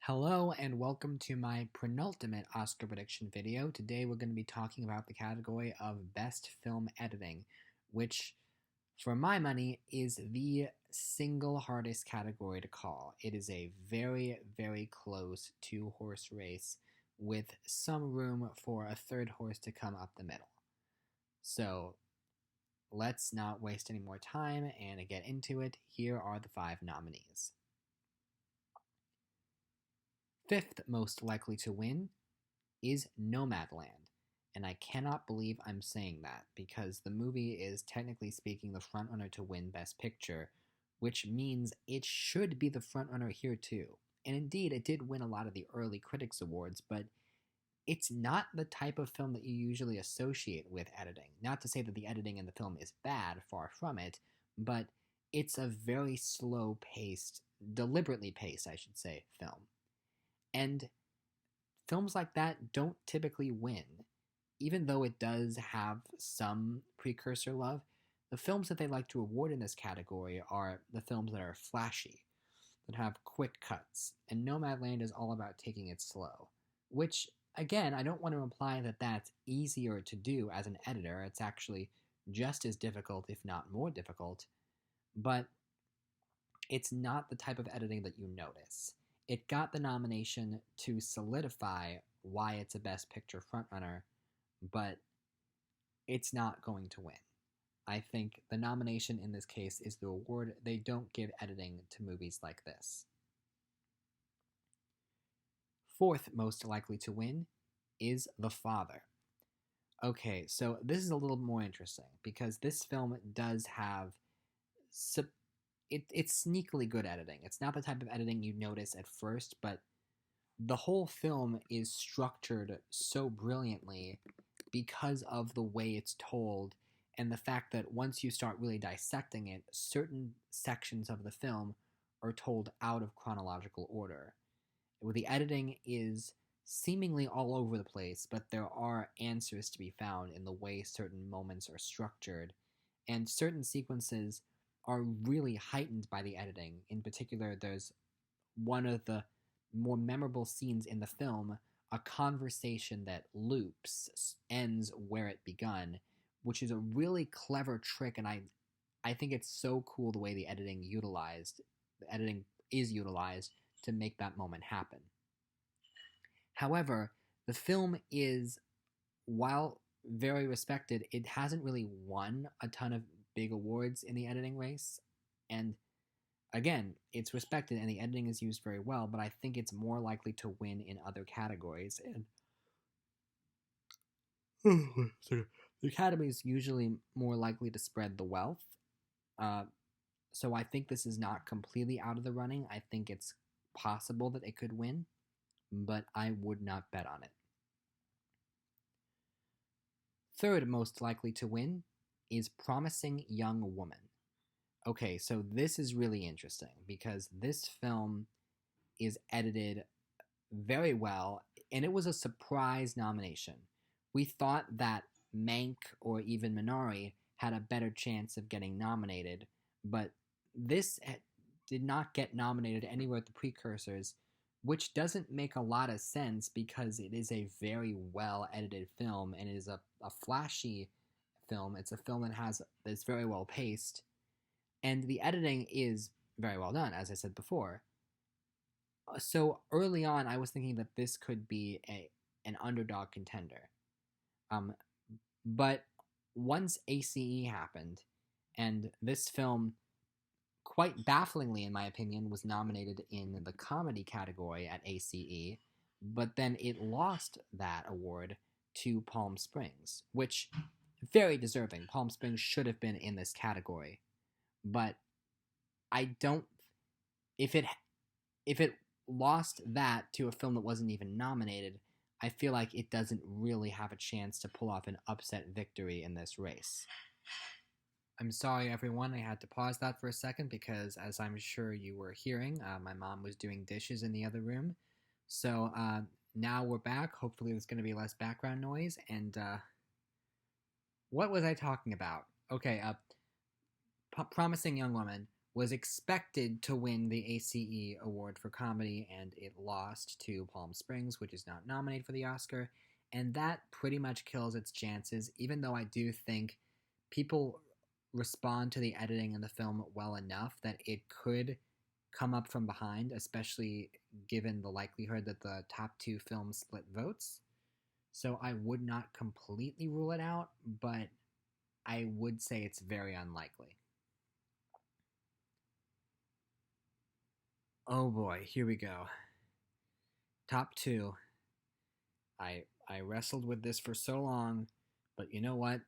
Hello and welcome to my penultimate Oscar prediction video. Today we're going to be talking about the category of Best Film Editing, which, for my money, is the single hardest category to call. It is a very, very close two-horse race with some room for a third horse to come up the middle. So let's not waste any more time and get into it. Here are the 5 nominees. Fifth most likely to win is Nomad Land, and I cannot believe I'm saying that because the movie is technically speaking the frontrunner to win Best Picture, which means it should be the frontrunner here too. And indeed, it did win a lot of the early critics awards, but it's not the type of film that you usually associate with editing. Not to say that the editing in the film is bad, far from it, but it's a very slow-paced, deliberately paced, I should say, film. And films like that don't typically win. Even though it does have some precursor love, the films that they like to award in this category are the films that are flashy, that have quick cuts, and Nomadland is all about taking it slow. Which, again, I don't want to imply that that's easier to do as an editor. It's actually just as difficult, if not more difficult, but it's not the type of editing that you notice. It got the nomination to solidify why it's a Best Picture frontrunner, but it's not going to win. I think the nomination in this case is the award they don't give editing to movies like this. Fourth most likely to win is The Father. Okay, so this is a little more interesting because this film does have it's sneakily good editing. It's not the type of editing you notice at first, but the whole film is structured so brilliantly because of the way it's told and the fact that once you start really dissecting it, certain sections of the film are told out of chronological order. The editing is seemingly all over the place, but there are answers to be found in the way certain moments are structured, and certain sequences are really heightened by the editing. In particular, there's one of the more memorable scenes in the film, a conversation that loops, ends where it begun, which is a really clever trick, and I think it's so cool the way the editing is utilized to make that moment happen. However, the film is, while very respected, it hasn't really won a ton of big awards in the editing race, and again, it's respected and the editing is used very well, but I think it's more likely to win in other categories. And the Academy is usually more likely to spread the wealth, so I think this is not completely out of the running. I think it's possible that it could win, but I would not bet on it. Third most likely to win is Promising Young Woman. Okay, so this is really interesting because this film is edited very well, and it was a surprise nomination. We thought that Mank or even Minari had a better chance of getting nominated, but this did not get nominated anywhere at the precursors, which doesn't make a lot of sense because it is a very well edited film and it is a flashy film. It's a film that's very well paced, and the editing is very well done, as I said before. So early on, I was thinking that this could be an underdog contender. But once ACE happened, and this film, quite bafflingly in my opinion, was nominated in the comedy category at ACE, but then it lost that award to Palm Springs, which, very deserving. Palm Springs should have been in this category, but I don't. If it lost that to a film that wasn't even nominated, I feel like it doesn't really have a chance to pull off an upset victory in this race. I'm sorry, everyone. I had to pause that for a second because, as I'm sure you were hearing, my mom was doing dishes in the other room. So now we're back. Hopefully, there's going to be less background noise. And what was I talking about? Okay, Promising Young Woman was expected to win the ACE Award for Comedy, and it lost to Palm Springs, which is not nominated for the Oscar. And that pretty much kills its chances, even though I do think people respond to the editing in the film well enough that it could come up from behind, especially given the likelihood that the top two films split votes. So I would not completely rule it out, but I would say it's very unlikely. Oh boy, here we go. Top two. I wrestled with this for so long, but you know what?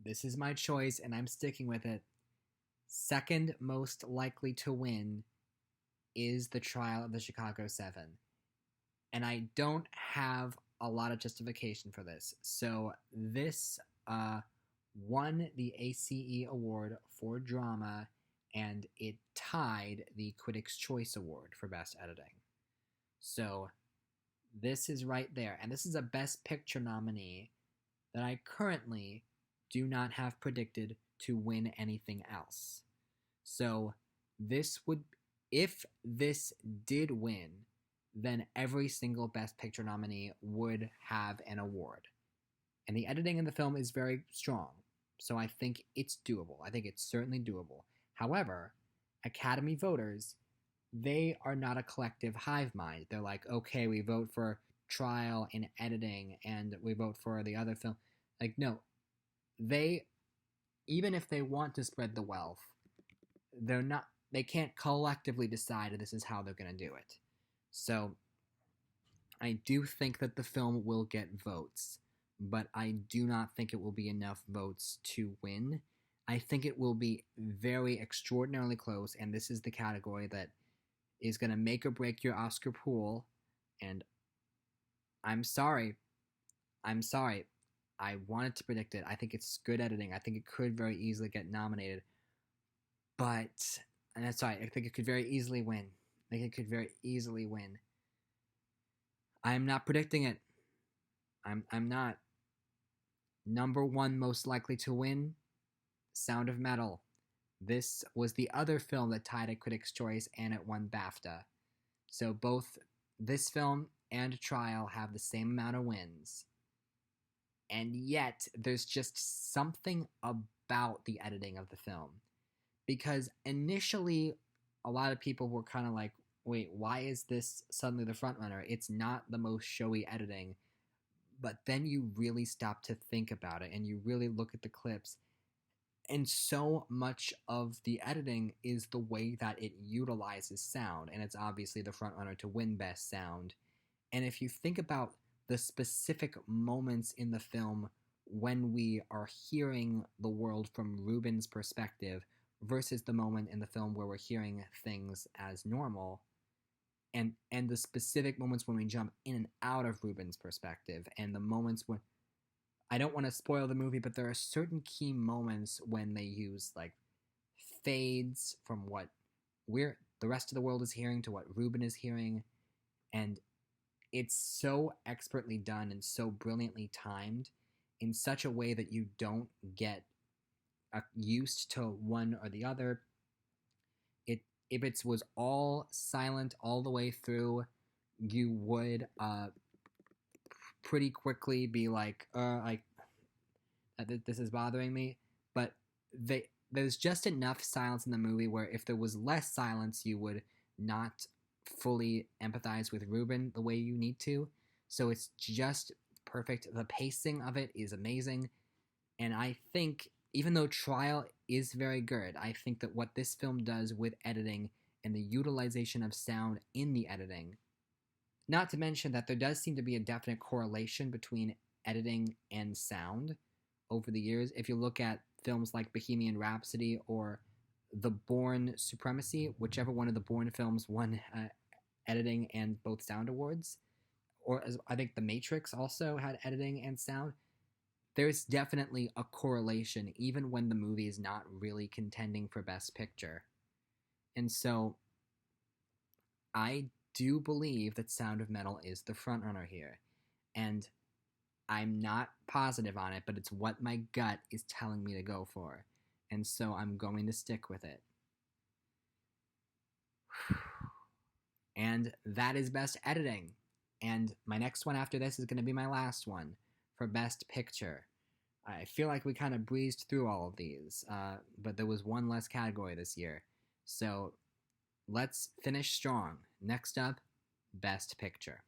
This is my choice and I'm sticking with it. Second most likely to win is The Trial of the Chicago 7. And I don't have a lot of justification for this. So this won the ACE Award for Drama, and it tied the Critics' Choice Award for Best Editing. So this is right there. And this is a Best Picture nominee that I currently do not have predicted to win anything else. So this would, if this did win, then every single Best Picture nominee would have an award. And the editing in the film is very strong, so I think it's doable. I think it's certainly doable. However, Academy voters, they are not a collective hive mind. They're like, okay, we vote for Trial and editing, and we vote for the other film. Like, no, they, even if they want to spread the wealth, they're not. They can't collectively decide this is how they're going to do it. So I do think that the film will get votes, but I do not think it will be enough votes to win. I think it will be very extraordinarily close, and this is the category that is going to make or break your Oscar pool. And I'm sorry. I'm sorry. I wanted to predict it. I think it's good editing. I think it could very easily get nominated. But, and that's right, I think it could very easily win. I think it could very easily win. I'm not predicting it. I'm not. Number one most likely to win, Sound of Metal. This was the other film that tied at Critics' Choice and it won BAFTA. So both this film and Trial have the same amount of wins. And yet, there's just something about the editing of the film. Because initially, a lot of people were kind of like, wait, why is this suddenly the frontrunner? It's not the most showy editing. But then you really stop to think about it and you really look at the clips. And so much of the editing is the way that it utilizes sound. And it's obviously the frontrunner to win Best Sound. And if you think about the specific moments in the film when we are hearing the world from Ruben's perspective versus the moment in the film where we're hearing things as normal, and the specific moments when we jump in and out of Ruben's perspective, and the moments when, I don't want to spoil the movie, but there are certain key moments when they use like fades from what the rest of the world is hearing to what Ruben is hearing, and it's so expertly done and so brilliantly timed in such a way that you don't get used to one or the other. If it was all silent all the way through, you would pretty quickly be like this is bothering me. But there's just enough silence in the movie where if there was less silence, you would not fully empathize with Ruben the way you need to. So it's just perfect. The pacing of it is amazing. And I think, even though Trial is very good, I think that what this film does with editing and the utilization of sound in the editing, not to mention that there does seem to be a definite correlation between editing and sound over the years. If you look at films like Bohemian Rhapsody or The Bourne Supremacy, whichever one of the Bourne films won editing and both sound awards, or I think The Matrix also had editing and sound, there's definitely a correlation even when the movie is not really contending for Best Picture. And so I do believe that Sound of Metal is the frontrunner here. And I'm not positive on it, but it's what my gut is telling me to go for. And so I'm going to stick with it. And that is Best Editing. And my next one after this is going to be my last one for Best Picture. I feel like we kind of breezed through all of these, but there was one less category this year. So let's finish strong. Next up, Best Picture.